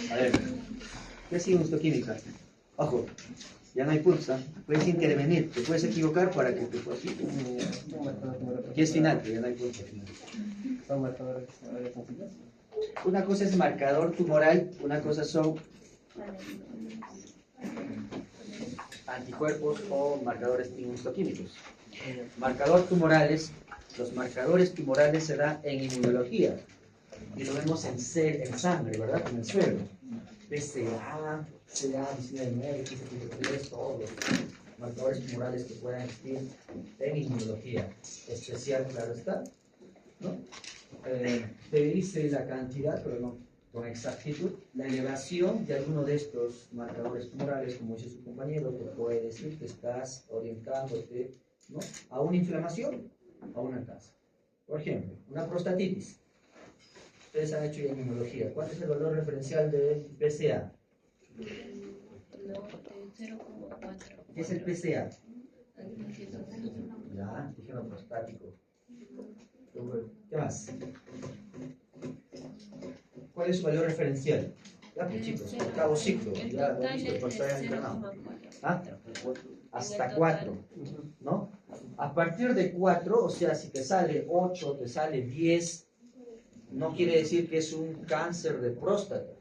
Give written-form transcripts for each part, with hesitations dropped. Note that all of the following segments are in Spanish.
A ver, ¿qué es inmunohistoquímica? Ojo, ya no hay pulsa, puedes intervenir, te puedes equivocar para que te puedas. Aquí es final, pero ya no hay pulsa final. ¿Son marcadores sencillos? Una cosa es marcador tumoral, una cosa son anticuerpos o marcadores inmunohistoquímicos. Marcador tumorales, los marcadores tumorales se dan en inmunología y lo vemos en sangre, ¿verdad? En el suelo. PSA, CA19, 15.3, todos los marcadores tumorales que puedan existir en inmunología. Especial, claro está, ¿no? Te dice la cantidad, pero no con exactitud. La elevación de alguno de estos marcadores tumorales, como dice su compañero, te puede decir que estás orientándote, ¿no?, a una inflamación, a una cáncer. Por ejemplo, una prostatitis. Ustedes han hecho ya inmunología. ¿Cuál es el valor referencial del PSA? 0,4. ¿Qué es el PSA? Ya, antígeno prostático. ¿Qué más? ¿Cuál es su valor referencial? Ya, pues chicos, octavo ciclo. Ya lo he visto por estar internado. ¿Ah? Hasta 4, ¿no? A partir de 4, o sea, si te sale 8, te sale 10, no quiere decir que es un cáncer de próstata.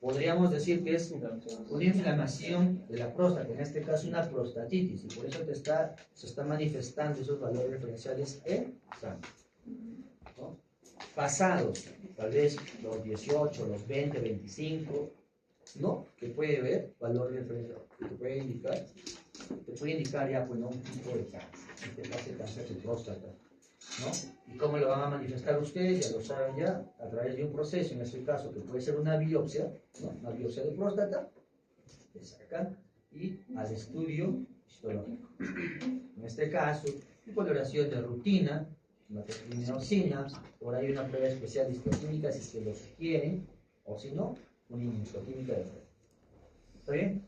Podríamos decir que es una inflamación de la próstata, en este caso una prostatitis, y por eso se está manifestando esos valores referenciales en sangre, ¿no? Pasados, tal vez los 18, los 20, 25, ¿no? Que puede ver valor referencial, que te puede indicar ya, pues, ¿no?, un tipo de cáncer, en este caso el cáncer de próstata, ¿no? ¿Y cómo lo van a manifestar ustedes? Ya lo saben ya, a través de un proceso, en este caso, que puede ser una biopsia, ¿no?, una biopsia de próstata, se saca, y al estudio histológico. En este caso, coloración de rutina, una terminosina, por ahí una prueba especial de histoquímica si es que lo quieren, o si no, una inmunohistoquímica de prueba. ¿Está bien?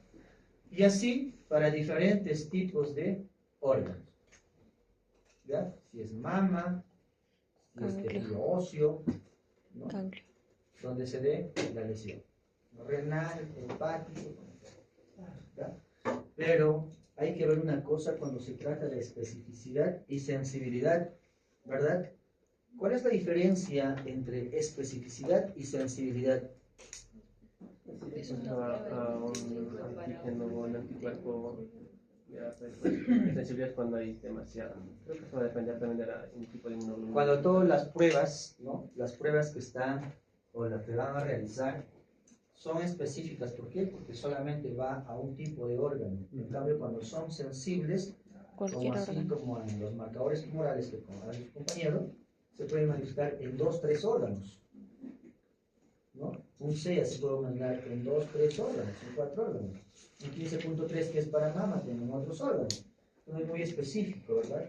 Y así para diferentes tipos de órganos. ¿Ya? Si es mama, si es tejido óseo, ¿no?, donde se dé la lesión. Renal, hepático, ¿ya? Pero hay que ver una cosa cuando se trata de especificidad y sensibilidad, ¿verdad? ¿Cuál es la diferencia entre especificidad y sensibilidad? A un antígeno o un anticuerpo, ya, pues, sensibilidad cuando hay demasiado. Creo que eso va a depender también de un tipo de inmunoglobulina. Cuando todas las pruebas, ¿no?, las pruebas que están o las que van a realizar son específicas. ¿Por qué? Porque solamente va a un tipo de órgano. En cambio, cuando son sensibles, como así como en los marcadores tumorales que como su compañero, se pueden manifestar en 2, 3 órganos, ¿no? Un CEA se puede manifestar en 2, 3 órganos, en 4 órganos. Un 15.3 que es para mama, tienen otros órganos. No es muy específico, ¿verdad?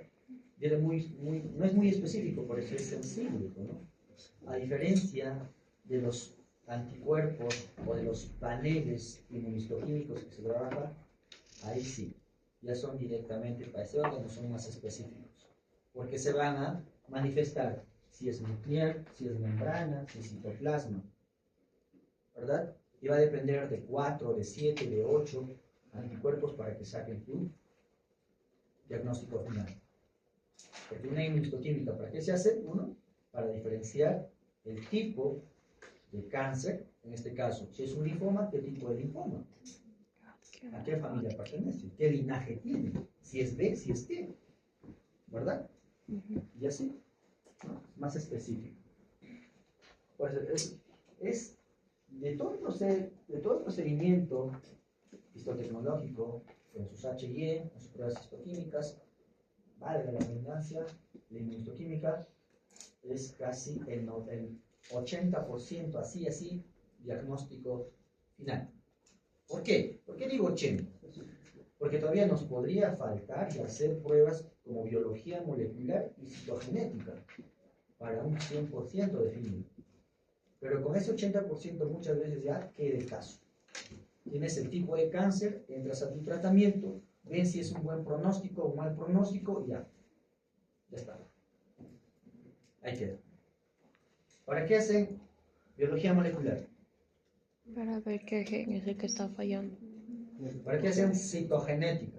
No es muy específico, por eso es sensible, ¿no? A diferencia de los anticuerpos o de los paneles inmunohistoquímicos que se trabajan, ahí sí, ya son directamente para ese órgano, son más específicos, porque se van a manifestar si es nuclear, si es membrana, si es citoplasma, ¿verdad? Y va a depender de 4, de 7, de 8 anticuerpos para que saquen tu diagnóstico final. Porque una inmunohistoquímica, ¿para qué se hace? Uno, para diferenciar el tipo de cáncer, en este caso, si es un linfoma, ¿qué tipo de linfoma? ¿A qué familia pertenece? ¿Qué linaje tiene? Si es B, si es T, ¿verdad? Y así, ¿no?, más específico. Pues es de todo el procedimiento histotecnológico, en sus HIE, en sus pruebas histoquímicas, valga la redundancia, la inmunohistoquímica es casi el 80%, así, diagnóstico final. ¿Por qué? ¿Por qué digo 80? Porque todavía nos podría faltar y hacer pruebas como biología molecular y citogenética para un 100% definido. Pero con ese 80% muchas veces ya quede caso. Tienes el tipo de cáncer, entras a tu tratamiento, ven si es un buen pronóstico o un mal pronóstico y ya está. Ahí queda. ¿Para qué hacen biología molecular? Para ver qué gen es el que está fallando. ¿Para qué hacen citogenética?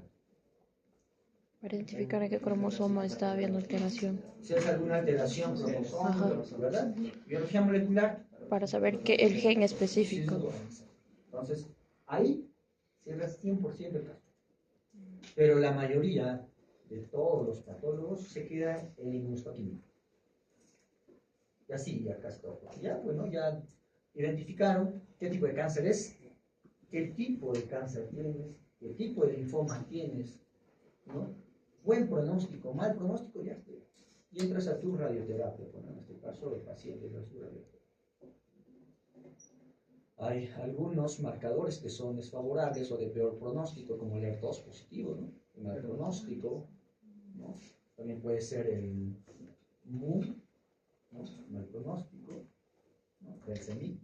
Para identificar en qué cromosoma está habiendo alteración. Si hay alguna alteración cromosómica, ¿verdad? Biología molecular. Para saber qué el gen específico. Entonces, ahí cierra 100% el caso. Pero la mayoría de todos los patólogos se quedan en inmunohistoquímica. Y así, ya casi todo. Ya, bueno, ya identificaron qué tipo de cáncer es, qué tipo de cáncer tienes, qué tipo de linfoma tienes, ¿no? Buen pronóstico, mal pronóstico, ya estoy. Y entras a tu radioterapia, bueno, en este caso el paciente de su radioterapia. Hay algunos marcadores que son desfavorables o de peor pronóstico, como el ER2 positivo, ¿no? El mal pronóstico, ¿no? También puede ser el MU, ¿no? Mal pronóstico, ¿no? El CEMIC,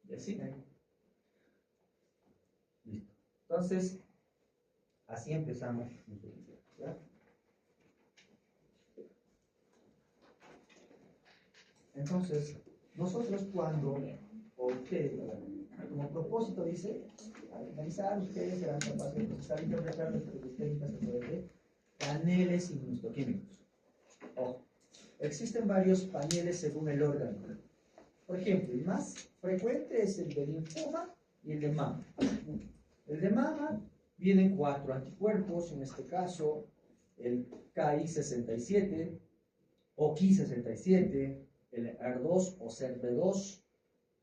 y así. Listo. Entonces, así empezamos nuestro video, ¿ya? Entonces, nosotros cuando, o ustedes, como propósito dice, al finalizar ustedes serán capaces de procesar e interpretar las técnicas de paneles inmunohistoquímicos. Ojo, existen varios paneles según el órgano. Por ejemplo, el más frecuente es el de linfoma y el de mama. El de mama vienen 4 anticuerpos, en este caso el KI67 o KI67, el ER2 o SERP2,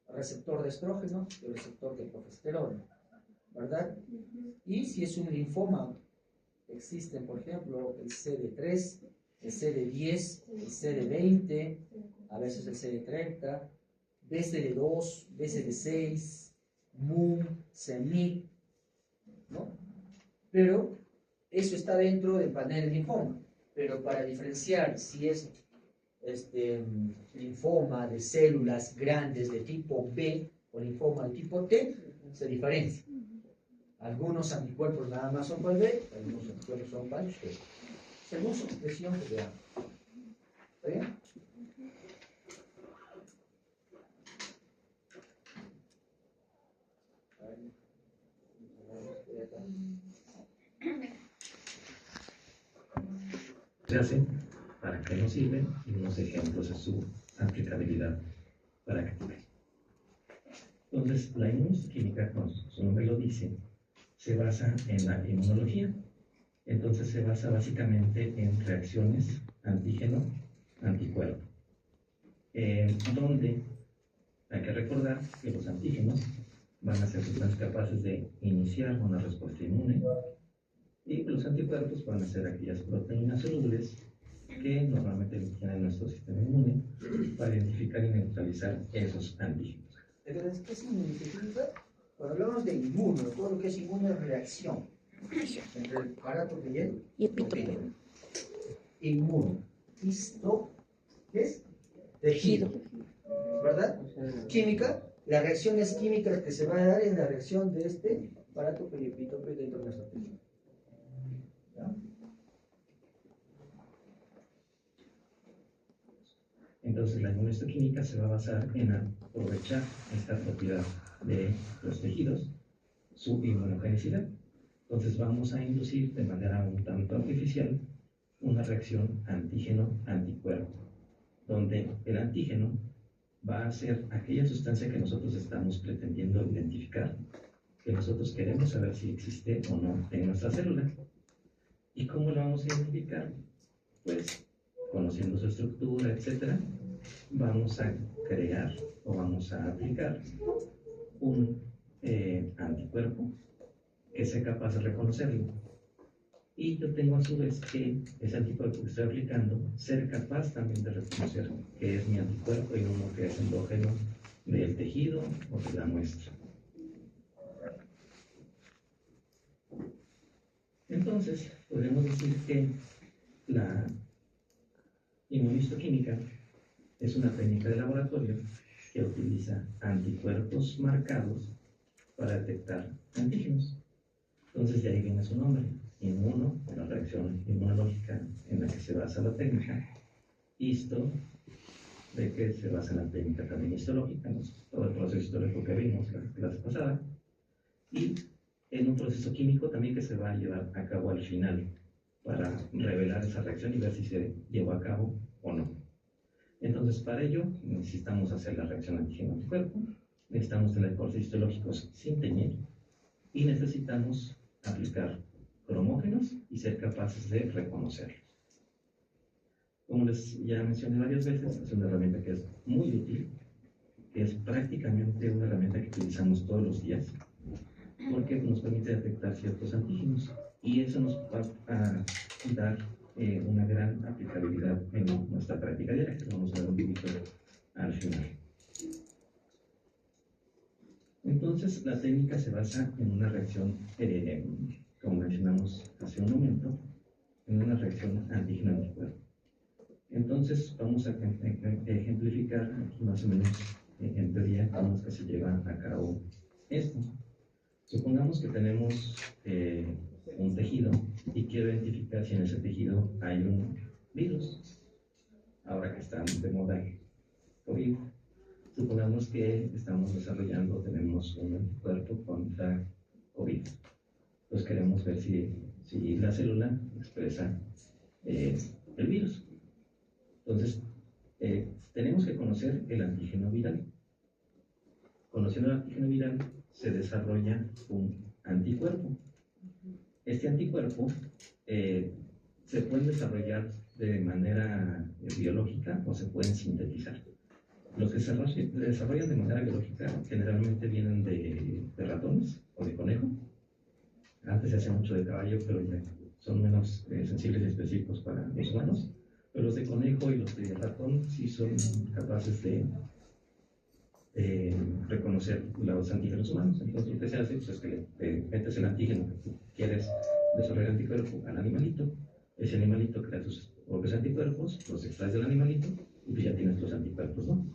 receptor de estrógeno y receptor de progesterona, ¿verdad? Y si es un linfoma, existen, por ejemplo, el CD3, el CD10, el CD20, a veces el CD30, BCD2, BCD6, MUM, CEMIC, ¿no? Pero eso está dentro del panel de linfoma. Pero para diferenciar si es linfoma de células grandes de tipo B o linfoma de tipo T, se diferencia. Algunos anticuerpos nada más son para el B, algunos anticuerpos son para el T. Según su expresión que veamos. ¿Está bien? Se hace, para qué nos sirven y unos ejemplos de su aplicabilidad práctica. Entonces, la inmunohistoquímica, como su nombre lo dice, se basa en la inmunología. Entonces, se basa básicamente en reacciones antígeno-anticuerpo, donde hay que recordar que los antígenos van a ser sustancias capaces de iniciar una respuesta inmune, y los anticuerpos van a ser aquellas proteínas solubles que normalmente tienen nuestro sistema inmune para identificar y neutralizar esos antígenos. Entonces, ¿qué significa? Cuando hablamos de inmuno, todo lo que es inmuno es reacción entre el aparato de hielo Y epítope. Inmuno. Histo, ¿qué es? Tejido. ¿Verdad? Química, la reacción es química que se va a dar en la reacción de este aparato periepítope dentro de nuestro tejido. ¿Ya? Entonces, la inmunohistoquímica se va a basar en aprovechar esta propiedad de los tejidos, su inmunogenicidad. Entonces, vamos a inducir de manera un tanto artificial una reacción antígeno-anticuerpo, donde el antígeno va a ser aquella sustancia que nosotros estamos pretendiendo identificar, que nosotros queremos saber si existe o no en nuestra célula. ¿Y cómo lo vamos a identificar? Pues, conociendo su estructura, etc., vamos a crear o vamos a aplicar un anticuerpo que sea capaz de reconocerlo. Y yo tengo a su vez que ese anticuerpo que estoy aplicando ser capaz también de reconocer que es mi anticuerpo y uno que es endógeno del tejido o de la muestra. Entonces, podemos decir que la inmunohistoquímica es una técnica de laboratorio que utiliza anticuerpos marcados para detectar antígenos. Entonces, de ahí viene su nombre, inmuno, la reacción inmunológica en la que se basa la técnica, histo, de que se basa en la técnica también histológica, ¿no? Todo el proceso histológico que vimos la clase pasada, y en un proceso químico también que se va a llevar a cabo al final para revelar esa reacción y ver si se llevó a cabo o no. Entonces, para ello necesitamos hacer la reacción antígeno-anticuerpo, necesitamos tener procesos histológicos sin teñir y necesitamos aplicar cromógenos y ser capaces de reconocerlos. Como les ya mencioné varias veces, es una herramienta que es muy útil, que es prácticamente una herramienta que utilizamos todos los días, porque nos permite detectar ciertos antígenos y eso nos va a dar una gran aplicabilidad en nuestra práctica diaria, que vamos a ver un poquito al final. Entonces, la técnica se basa en una reacción, como mencionamos hace un momento, en una reacción antígeno-anticuerpo. Entonces, vamos a ejemplificar aquí más o menos en teoría cómo es que se lleva a cabo esto. Supongamos que tenemos un tejido y quiero identificar si en ese tejido hay un virus. Ahora que está de moda el COVID, supongamos que estamos desarrollando, tenemos un anticuerpo contra COVID. Pues queremos ver si la célula expresa el virus. Entonces, tenemos que conocer el antígeno viral. Conociendo el antígeno viral, se desarrolla un anticuerpo. Este anticuerpo se puede desarrollar de manera biológica o se pueden sintetizar. Los que se desarrollan de manera biológica generalmente vienen de ratones o de conejo. Antes se hacía mucho de caballo, pero ya son menos sensibles y específicos para los humanos. Pero los de conejo y los de ratón sí son capaces de reconocer los antígenos humanos. Entonces lo que se hace pues, es que le metes el antígeno que tú quieres desarrollar anticuerpo al animalito, ese animalito crea sus propios anticuerpos, los extraes del animalito y pues ya tienes los anticuerpos, ¿no?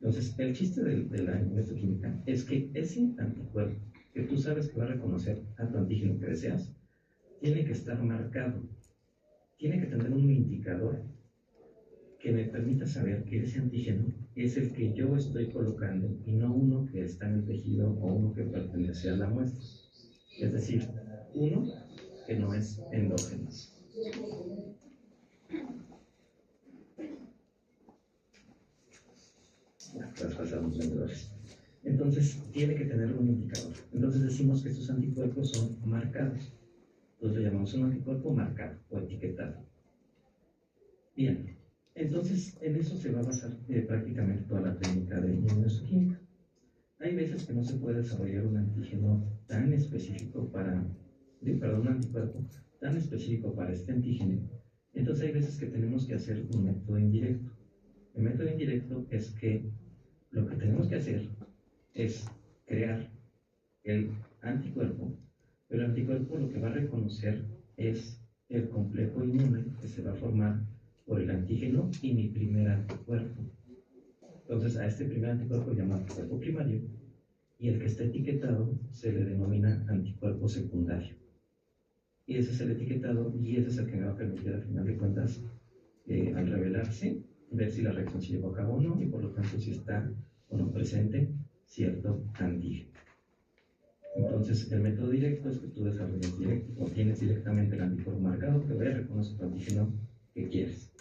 Entonces el chiste de la inmunohistoquímica es que ese anticuerpo que tú sabes que va a reconocer a tu antígeno que deseas, tiene que estar marcado, tiene que tener un indicador que me permita saber que ese antígeno es el que yo estoy colocando y no uno que está en el tejido o uno que pertenece a la muestra. Es decir, uno que no es endógeno. Traspasamos vendedores. Entonces, tiene que tener un indicador. Entonces decimos que estos anticuerpos son marcados. Entonces lo llamamos un anticuerpo marcado o etiquetado. Bien. Entonces, en eso se va a basar prácticamente toda la técnica de inmunohistoquímica. Hay veces que no se puede desarrollar un antígeno tan específico un anticuerpo tan específico para este antígeno. Entonces, hay veces que tenemos que hacer un método indirecto. El método indirecto es que lo que tenemos que hacer es crear el anticuerpo, pero el anticuerpo lo que va a reconocer es el complejo inmune que se va a formar por el antígeno y mi primer anticuerpo. Entonces a este primer anticuerpo se llama anticuerpo primario y el que está etiquetado se le denomina anticuerpo secundario. Y ese es el etiquetado y ese es el que me va a permitir al final de cuentas, al revelarse, ver si la reacción se llevó a cabo o no y por lo tanto si está o no presente cierto antígeno. Entonces el método directo es que tú desarrollas directo o tienes directamente el anticuerpo marcado que va a reconocer tu antígeno que quieres.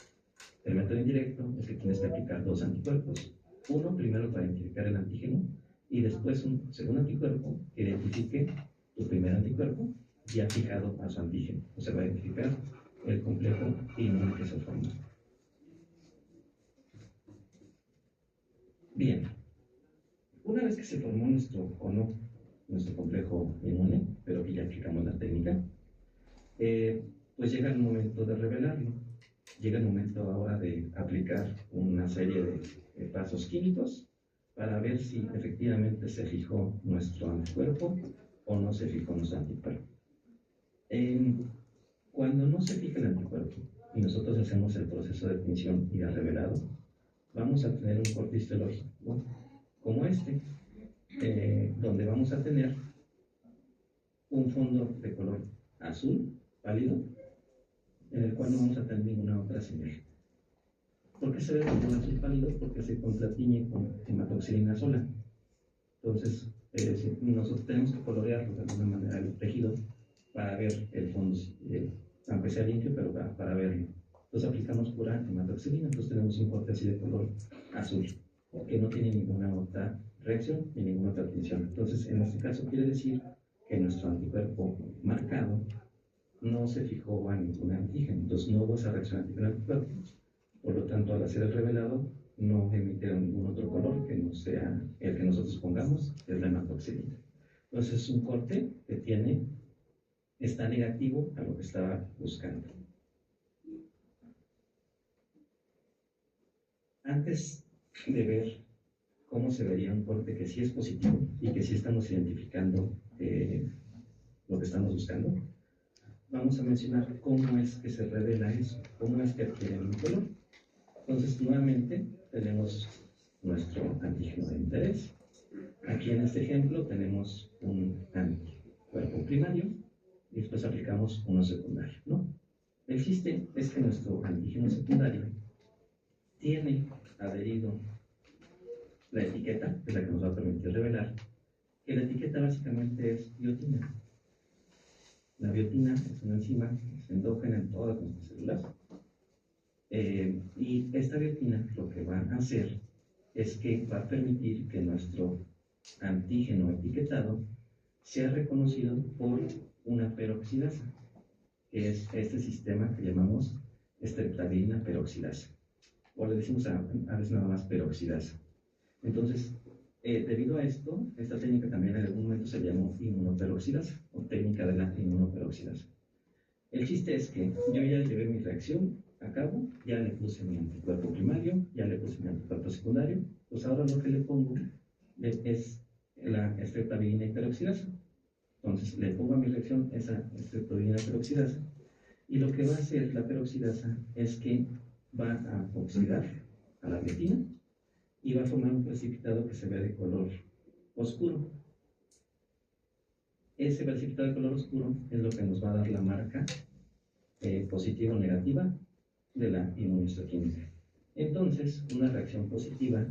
El método indirecto es que tienes que aplicar dos anticuerpos. Uno primero para identificar el antígeno y después un segundo anticuerpo que identifique tu primer anticuerpo ya fijado a su antígeno. O sea, va a identificar el complejo inmune que se forma. Bien. Una vez que se formó nuestro complejo inmune, pero que ya aplicamos la técnica, pues llega el momento de revelarlo. Llega el momento ahora de aplicar una serie de pasos químicos para ver si efectivamente se fijó nuestro anticuerpo o no se fijó nuestro anticuerpo. Cuando no se fija el anticuerpo y nosotros hacemos el proceso de tinción y de revelado, vamos a tener un corte histológico, ¿no? Como este, donde vamos a tener un fondo de color azul pálido, en el cual no vamos a tener ninguna otra señal. ¿Por qué se ve como un azul pálido? Porque se contratiñe con hematoxilina sola. Entonces, nosotros tenemos que colorearlo de alguna manera el tejido para ver el fondo, aunque sea limpio, pero para verlo. Entonces aplicamos pura hematoxilina, entonces tenemos un corte así de color azul, que no tiene ninguna otra reacción ni ninguna otra tinción. Entonces, en este caso quiere decir que nuestro anticuerpo marcado no se fijó a ningún antígeno, entonces no hubo esa reacción antígeno-anticuerpo. Por lo tanto, al hacer el revelado, no emitieron ningún otro color que no sea el que nosotros pongamos, es la hematoxilina. Entonces, es un corte que está negativo a lo que estaba buscando. Antes de ver cómo se vería un corte que sí es positivo y que sí estamos identificando lo que estamos buscando, vamos a mencionar cómo es que se revela eso, cómo es que adquiere un color. Entonces, nuevamente, tenemos nuestro antígeno de interés. Aquí en este ejemplo tenemos un anticuerpo primario y después aplicamos uno secundario, ¿no? El chiste es que nuestro antígeno secundario tiene adherido la etiqueta, que es la que nos va a permitir revelar, que la etiqueta básicamente es biotina. La biotina es una enzima endógena en todas nuestras células. Y esta biotina lo que va a hacer es que va a permitir que nuestro antígeno etiquetado sea reconocido por una peroxidasa, que es este sistema que llamamos streptavidina peroxidasa, o le decimos a veces nada más peroxidasa. Entonces, debido a esto, esta técnica también en algún momento se llamó inmunoperoxidasa, o técnica de la inmunoperoxidasa. El chiste es que yo ya llevé mi reacción a cabo, ya le puse mi anticuerpo primario, ya le puse mi anticuerpo secundario, pues ahora lo que le pongo es la streptavidina peroxidasa. Entonces le pongo a mi reacción esa streptavidina peroxidasa, y lo que va a hacer la peroxidasa es que va a oxidar a la biotina y va a formar un precipitado que se ve de color oscuro. Ese precipitado de color oscuro es lo que nos va a dar la marca positiva o negativa de la inmunohistoquímica. Entonces, una reacción positiva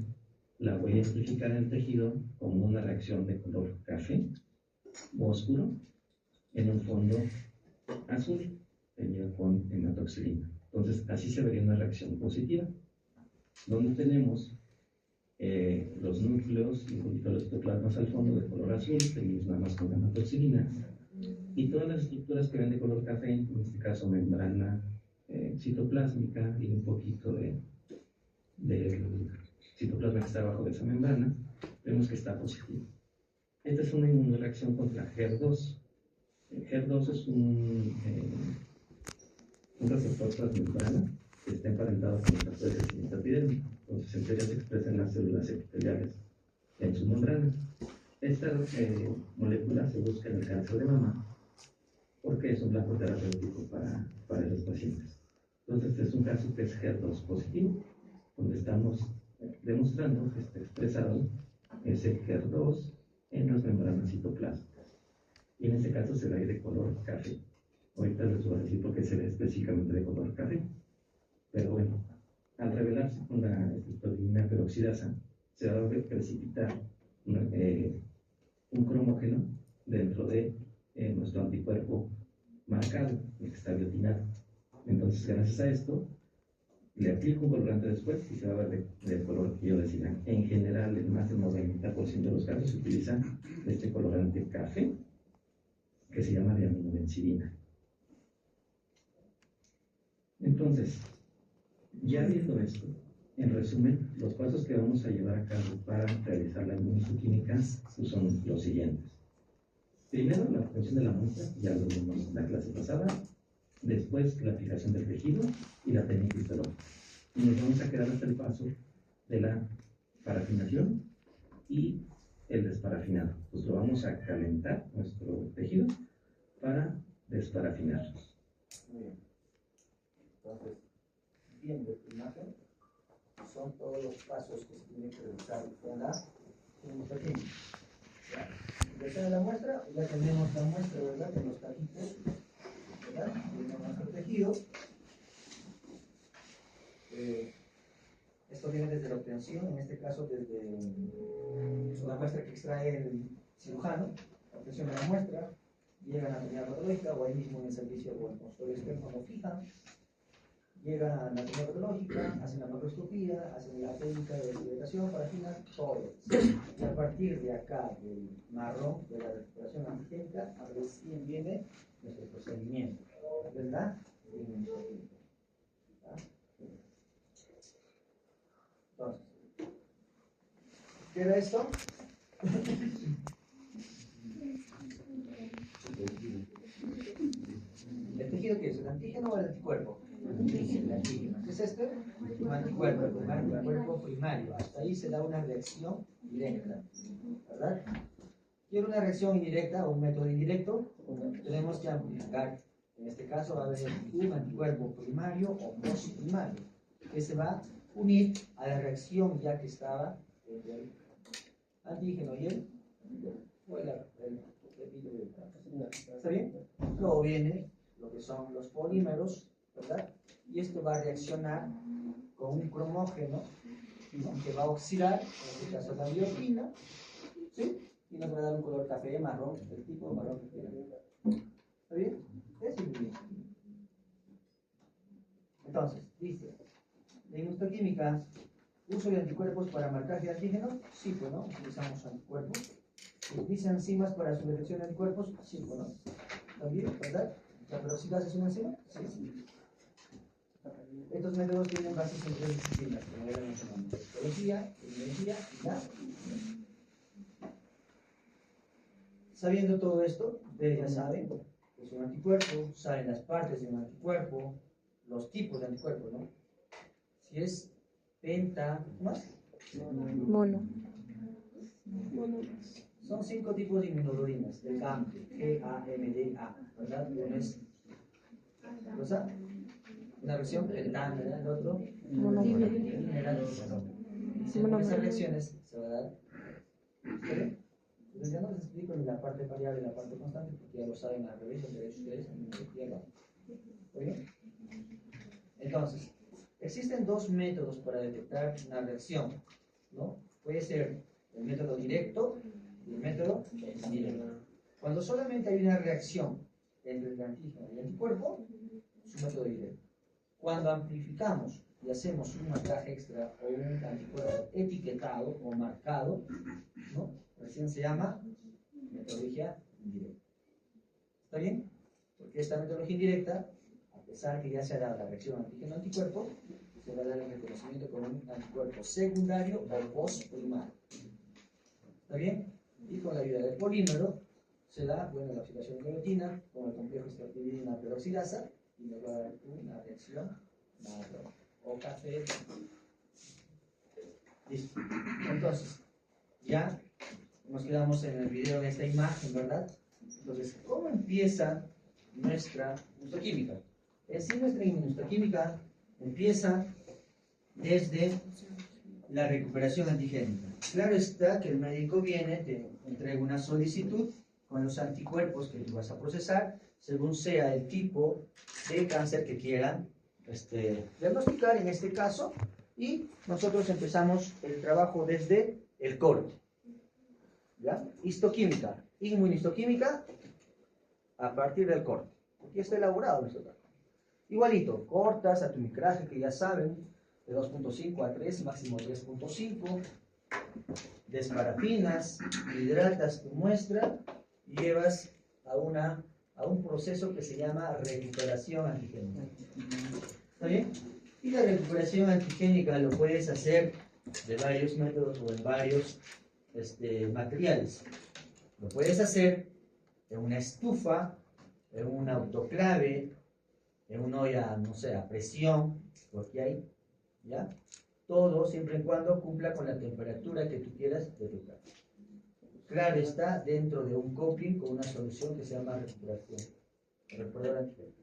la voy a explicar en el tejido como una reacción de color café o oscuro en un fondo azul teñido con hematoxilina. Entonces, así se vería una reacción positiva, donde tenemos los núcleos y un poquito los citoplasmas al fondo de color azul, teñidos nada más con hematoxilina, y todas las estructuras que ven de color café, en este caso membrana citoplásmica y un poquito del citoplasma que está abajo de esa membrana, vemos que está positivo. Esta es una inmunoreacción contra HER2. El HER2 es un receptor transmembrana que está emparentado con el receptor de crecimiento epidérmico. Entonces, en teoría se expresa en las células epiteliales en su membrana. Esta molécula se busca en el cáncer de mama porque es un blanco terapéutico para esos pacientes. Entonces, es un caso que es HER2 positivo, donde estamos demostrando que está expresado ese HER2 en las membranas citoplásmicas. Y en este caso se ve de color café. Ahorita les voy a decir por qué se ve específicamente de color café. Pero bueno, al revelarse con la streptavidina peroxidasa, se va a precipitar un cromógeno dentro de nuestro anticuerpo marcado, el que está biotinado. Entonces, gracias a esto, le aplico un colorante después y se va a ver del color que yo decía. En general, en más del 90% de los casos se utiliza este colorante café, que se llama diaminobencidina. Entonces, ya viendo esto, en resumen, los pasos que vamos a llevar a cabo para realizar la inmunohistoquímica pues son los siguientes. Primero, la obtención de la muestra, ya lo vimos en la clase pasada. Después, la aplicación del tejido y la técnica histológica. Y nos vamos a quedar hasta el paso de la parafinación y el desparafinado. Pues lo vamos a calentar nuestro tejido para desparafinarlo. Muy bien. Entonces, viendo esta imagen, son todos los pasos que se tienen que realizar en la inmunohistoquímica. Empezar la muestra, ya tenemos la muestra, ¿verdad? En los cajitos, ¿verdad? Tenemos nuestro tejido. Esto viene desde la obtención, en este caso desde una muestra que extrae el cirujano, la obtención de la muestra, llegan a la anatomía patológica o ahí mismo en el servicio o en el consultorio externo lo fijan, llegan a la anatomía patológica, hacen la macroscopía, hacen la técnica de identificación para afinar todo. Y a partir de acá, del marrón, de la recuperación antigénica, recién viene nuestro procedimiento, ¿verdad? Entonces, ¿qué era esto? ¿El tejido qué es? ¿El antígeno o el anticuerpo? El antígeno. ¿Qué es este? Un anticuerpo, un anticuerpo primario. Hasta ahí se da una reacción directa, ¿verdad? ¿Quiero una reacción indirecta o un método indirecto? Tenemos que amplificar. En este caso va a haber un anticuerpo primario o postprimario que se va a unir a la reacción ya que estaba entre el antígeno y el ¿está bien? Luego viene lo que son los polímeros, ¿verdad? Y esto va a reaccionar con un cromógeno, ¿no? Que va a oxidar, en este caso la biotina, ¿sí? Y nos va a dar un color café marrón, el tipo de marrón que quieran. ¿Está bien? Eso es bien. Entonces, dice, la inmunoquímica, uso de anticuerpos para marcaje de antígenos, sí, pues no, utilizamos anticuerpos. Dice enzimas para su detección de anticuerpos, sí, pues no. También, ¿verdad? ¿La peroxidasa es una enzima? Sí. Estos métodos tienen bases en tres disciplinas, como ya lo mencionamos: histología, epidemiología y la. Sabiendo todo esto, ustedes ya saben que es un anticuerpo, saben las partes de un anticuerpo, los tipos de anticuerpos, ¿no? Si es penta, ¿más? Mono. Son 5 tipos de inmunoglobulinas, de GAMD, G-A-M-D-A, ¿verdad? Uno es, ¿cosa? Una versión pentana, ¿verdad? El otro, mineral, y según esas reacciones se va a dar. ¿Está bien? Entonces ya no les explico ni la parte variable ni la parte constante, porque ya lo saben al revés, donde ustedes en inmunología. ¿Está bien? Entonces, existen dos métodos para detectar una reacción, ¿no? Puede ser el método directo y el método indirecto. Cuando solamente hay una reacción entre el antígeno y el anticuerpo, es un método directo. Cuando amplificamos y hacemos un marcaje extra o un anticuerpo etiquetado o marcado, ¿no? Recién se llama metodología indirecta. ¿Está bien? Porque esta metodología indirecta, a pesar que ya se ha dado la reacción antígeno-anticuerpo, se va a dar el reconocimiento con un anticuerpo secundario o postprimario. ¿Está bien? Y con la ayuda del polímero se da, bueno, la oxidación de biotina con el complejo estratividina peroxidasa y nos va a dar una reacción marrón o café. Listo. Entonces, ya nos quedamos en el video de esta imagen, ¿verdad? Entonces, ¿cómo empieza nuestra histoquímica? Es decir, nuestra inmunohistoquímica empieza desde la recuperación antigénica. Claro está que el médico viene, te entrega una solicitud con los anticuerpos que tú vas a procesar, según sea el tipo de cáncer que quieran diagnosticar en este caso, y nosotros empezamos el trabajo desde el corte. ¿Ya? Histoquímica, inmunohistoquímica, a partir del corte. Aquí está elaborado nuestro trabajo. Igualito, cortas a tu micraje, que ya saben, de 2.5 a 3, máximo 3.5, desparafinas, hidratas tu muestra y llevas a un proceso que se llama recuperación antigénica. ¿Está bien? Y la recuperación antigénica lo puedes hacer de varios métodos o en varios materiales. Lo puedes hacer en una estufa, en un autoclave, en una olla, no sé, a presión, porque hay, ¿ya? Todo siempre y cuando cumpla con la temperatura que tú quieras detectar. Claro está, dentro de un coping con una solución que se llama recuperación. Reparador antigénico.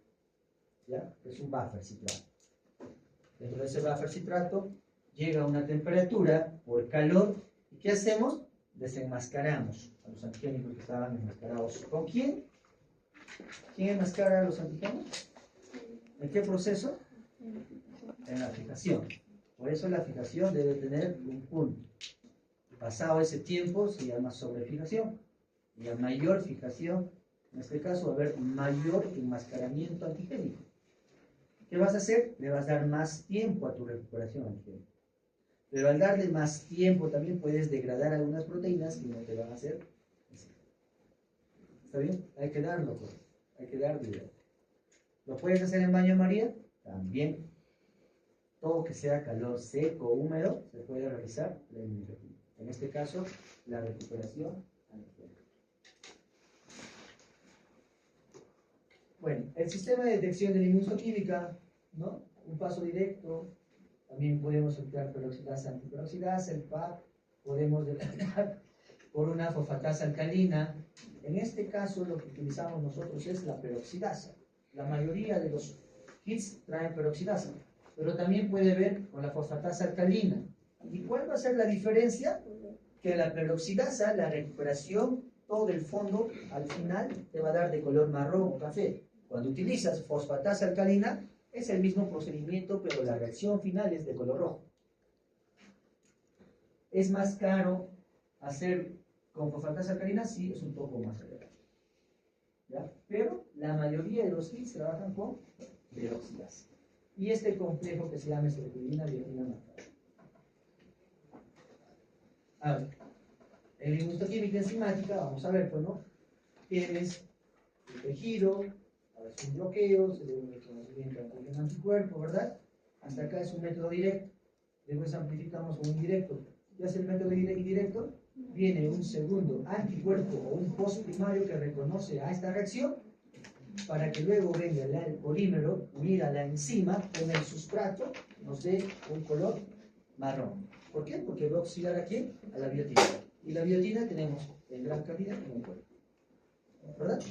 ¿Ya? Es un buffer citrato. Dentro de ese buffer citrato llega a una temperatura por calor. ¿Y qué hacemos? Desenmascaramos a los antigénicos que estaban enmascarados. ¿Con quién? ¿Quién enmascara a los antigénicos? ¿En qué proceso? En la fijación. Por eso la fijación debe tener un punto. Pasado ese tiempo se llama sobrefijación. Y a mayor fijación, en este caso va a haber mayor enmascaramiento antigénico. ¿Qué vas a hacer? Le vas a dar más tiempo a tu recuperación antigénica. Pero al darle más tiempo también puedes degradar algunas proteínas que no te van a hacer. ¿Está bien? Hay que darlo, pues. Hay que darle. ¿Lo puedes hacer en baño María? También. Todo que sea calor seco o húmedo se puede realizar la inmunoterapia. En este caso, la recuperación antigénica. Bueno, el sistema de detección de la inmunoquímica, ¿no? Un paso directo. También podemos emplear peroxidasa, antiperoxidasa, el PAP. Podemos detectar por una fosfatasa alcalina. En este caso, lo que utilizamos nosotros es la peroxidasa. La mayoría de los kits traen peroxidasa, pero también puede ver con la fosfatasa alcalina. ¿Y cuál va a ser la diferencia? Que la peroxidasa, la recuperación, todo el fondo, al final te va a dar de color marrón o café. Cuando utilizas fosfatasa alcalina, es el mismo procedimiento, pero la reacción final es de color rojo. ¿Es más caro hacer con fosfatasa alcalina? Sí, es un poco más caro. ¿Ya? Pero la mayoría de los kits trabajan con peroxidasa. Y este complejo que se llama estreptolina biotina marcada. Ahora, en la inmunoquímica enzimática, vamos a ver, pues, ¿no? Tienes el tejido, a veces un bloqueo, se debe un reconocimiento de anticuerpo, ¿verdad? Hasta acá es un método directo. Después amplificamos con un indirecto. ¿Qué hace el método indirecto? Viene un segundo anticuerpo o un post primario que reconoce a esta reacción para que luego venga el polímero, mida la enzima con el sustrato, nos dé un color marrón. ¿Por qué? Porque va a oxidar a ¿quién? A la biotina. Y la biotina tenemos en gran cantidad en el cuerpo. ¿Verdad?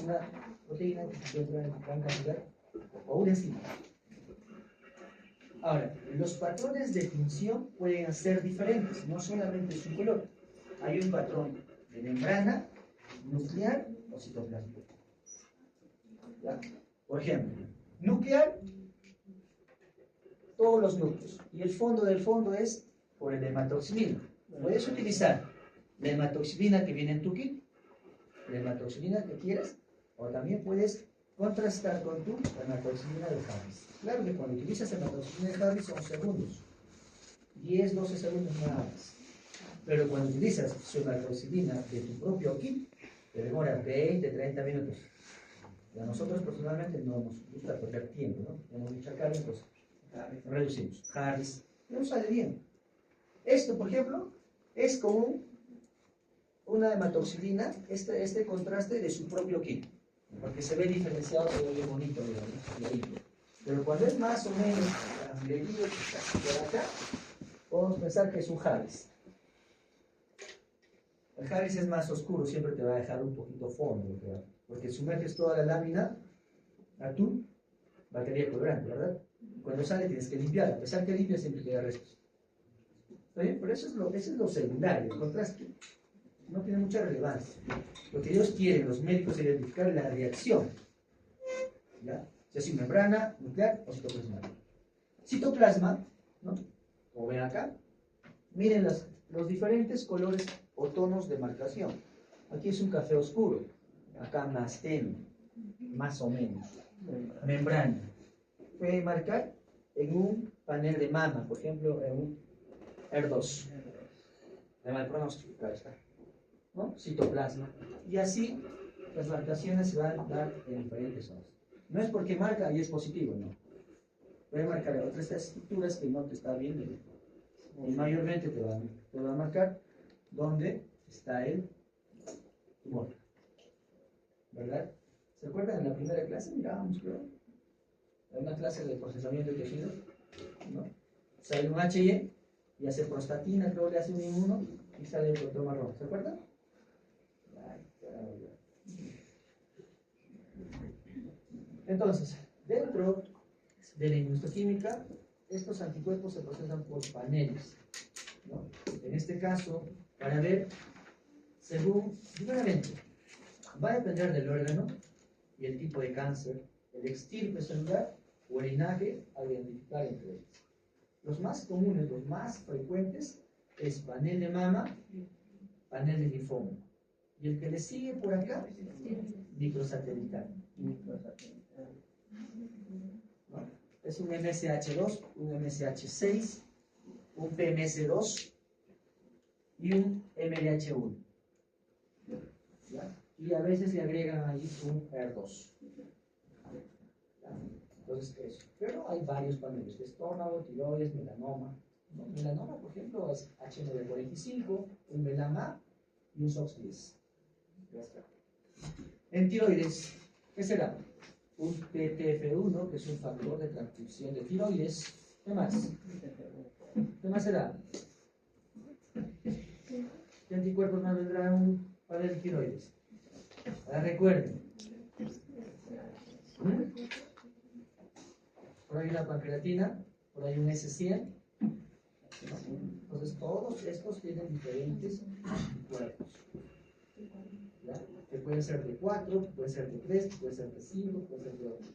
Una proteína que se encuentra en gran cantidad o una enzima. Ahora, los patrones de función pueden ser diferentes, no solamente su color. Hay un patrón de membrana, nuclear o citoplasmático. ¿Ya? Por ejemplo, nuclear, todos los núcleos. Y el fondo del fondo es por el hematoxilina. Puedes utilizar la hematoxilina que viene en tu kit, la hematoxilina que quieras, o también puedes contrastar con tu hematoxilina de Harris. Claro que cuando utilizas hematoxilina de Harris son segundos, 10, 12 segundos nada más. Pero cuando utilizas su hematoxilina de tu propio kit, te demora 20, 30 minutos. Y a nosotros personalmente no nos gusta perder tiempo, ¿no? Tenemos mucha carga, pues reducimos. Harris, no sale bien. Esto, por ejemplo, es como una hematoxilina, este contraste de su propio kit, porque se ve diferenciado, se ve bien bonito, digamos. Pero cuando es más o menos transgredido por acá, podemos pensar que es un Harris. El Harris es más oscuro, siempre te va a dejar un poquito fondo, porque sumerges toda la lámina a tu batería colorante, ¿verdad? Cuando sale tienes que limpiar, a pesar que limpias siempre queda restos. ¿Está bien? Pero eso es lo secundario, el contraste no tiene mucha relevancia. Lo que ellos quieren, los médicos, es identificar la reacción. ¿Ya? Si es membrana, nuclear o citoplasmática. Citoplasma, ¿no? Como ven acá, miren los diferentes colores o tonos de marcación. Aquí es un café oscuro, acá más tenue, más o menos. Membrana. Pueden marcar en un panel de mama, por ejemplo, en un ER2. De mal pronóstico, acá está. ¿No? Citoplasma. Y así las marcaciones se van a dar en diferentes zonas. No es porque marca y es positivo, no. Puede marcar otras estructuras que no te está viendo. Y mayormente te va a marcar dónde está el tumor. ¿Verdad? ¿Se acuerdan? En la primera clase mirábamos, creo. En una clase de procesamiento de tejido, ¿no? Sale un HY y hace prostatina, creo que le hace un inmuno y sale el control marrón. ¿Se acuerdan? Entonces, dentro de la inmunoquímica, estos anticuerpos se procesan por paneles, ¿no? En este caso, para ver, según, primeramente, va a depender del órgano y el tipo de cáncer, el extirpe celular o el linaje a identificar entre ellos. Los más comunes, los más frecuentes, es panel de mama, panel de linfoma. Y el que le sigue por acá, microsatelital. ¿No? Es un MSH2, un MSH6, un PMS2 y un MDH1. ¿Ya? Y a veces le agregan ahí un ER2. ¿Ya? Entonces, eso. Pero hay varios paneles: estómago, tiroides, melanoma. ¿No? Melanoma, por ejemplo, es H945, un melama y un SOX10. Ya está. En tiroides, ¿qué será? Un PTF1, que es un factor de transcripción de tiroides. ¿Qué más? ¿Qué más será? ¿Qué anticuerpos más vendrá un panel de tiroides? Ahora recuerden. Por ahí una pancreatina, por ahí un S100. Entonces todos estos tienen diferentes anticuerpos. ¿Ya? Que pueden ser de 4, pueden ser de 3, pueden ser de 5, pueden ser de 8.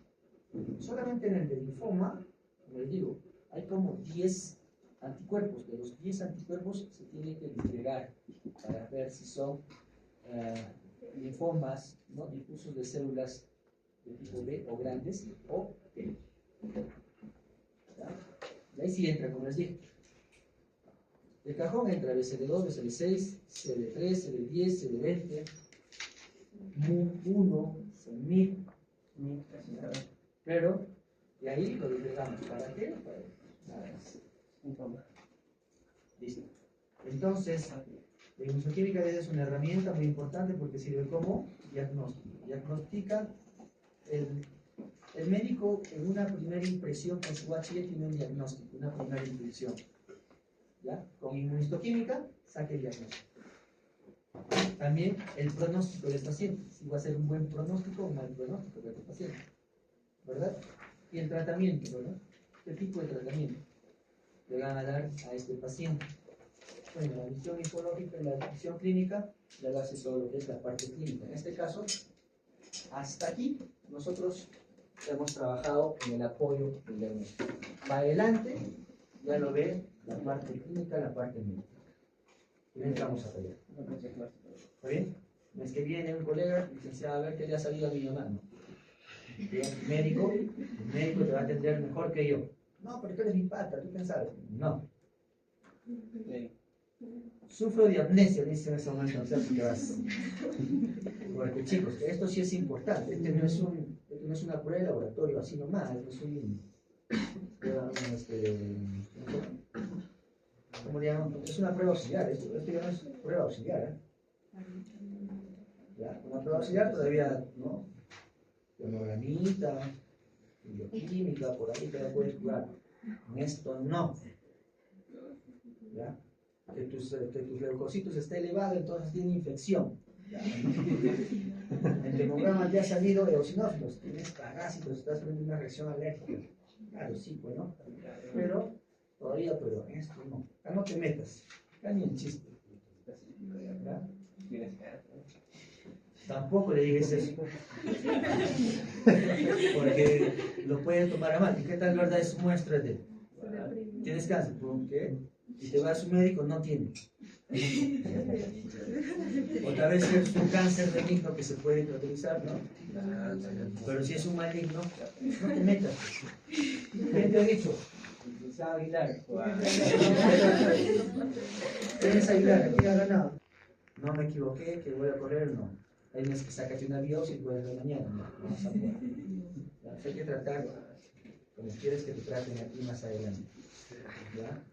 Solamente en el de linfoma, como les digo, hay como 10 anticuerpos. De los 10 anticuerpos se tiene que disgregar para ver si son linfomas, ¿no? Difusos de células de tipo B o grandes o T. ¿Ya? Y ahí sí entra, como les dije. De cajón entra BCD2, BCD6, CD3, CD10, CD20, MUM1, CEMIC, pero de ahí lo disgregamos. ¿Para qué? Para nada más. Listo. Entonces, la inmunoquímica es una herramienta muy importante porque sirve como diagnóstico. Diagnostica el médico en una primera impresión con su HI tiene un diagnóstico, una primera impresión. ¿Ya? Con inmunistoquímica saque el diagnóstico. También el pronóstico del paciente, si va a ser un buen pronóstico o un mal pronóstico del paciente, ¿verdad? Y el tratamiento, ¿verdad? ¿Qué tipo de tratamiento le van a dar a este paciente? Bueno, la visión histológica y la visión clínica le hace solo lo que es la parte clínica. En este caso, hasta aquí nosotros hemos trabajado en el apoyo del diagnóstico. Para adelante ya lo ve la parte clínica, la parte médica. Y entramos a allá. ¿Está bien? Es que viene un colega licenciado a ver qué le ha salido a mi mamá. ¿No? El médico te va a atender mejor que yo. No, pero tú eres mi pata, tú pensabas. No. Sufro de amnesia, dice en ese momento, no sé por qué vas. Porque chicos, esto sí es importante. Este no es una prueba de laboratorio, así nomás. No es ¿cómo le llaman? Es una prueba auxiliar. Esto ya no es prueba auxiliar. ¿Ya? Una prueba auxiliar todavía, ¿no? Con organita, bioquímica, por ahí te la puedes curar. En esto no. ¿Ya? Que tus leucocitos esté elevado, entonces tiene infección. En el hemograma te ha salido eosinófilos, tienes parásitos, estás teniendo una reacción alérgica. Claro, sí, bueno, pero todavía, pero en esto no. Acá no te metas, acá ni en chiste. ¿Verdad? Tampoco le digas eso. Porque lo pueden tomar a mal. ¿Y qué tal verdad es muestra de? ¿Tienes cáncer? ¿Por qué? Si te vas a su médico, no tiene. Otra vez es un cáncer benigno que se puede caracterizar, ¿no? Pero si es un maligno, no te metas. ¿Quién te ha dicho? Licenciado Aguilar. ¿Quién es Aguilar? ¿Quién ha ganado? No me equivoqué, que voy a correr, no. Hay unas que sácate una biopsia y puedes ver mañana. No vas a poder. Hay que tratar como quieres que te traten aquí más adelante. ¿Ya?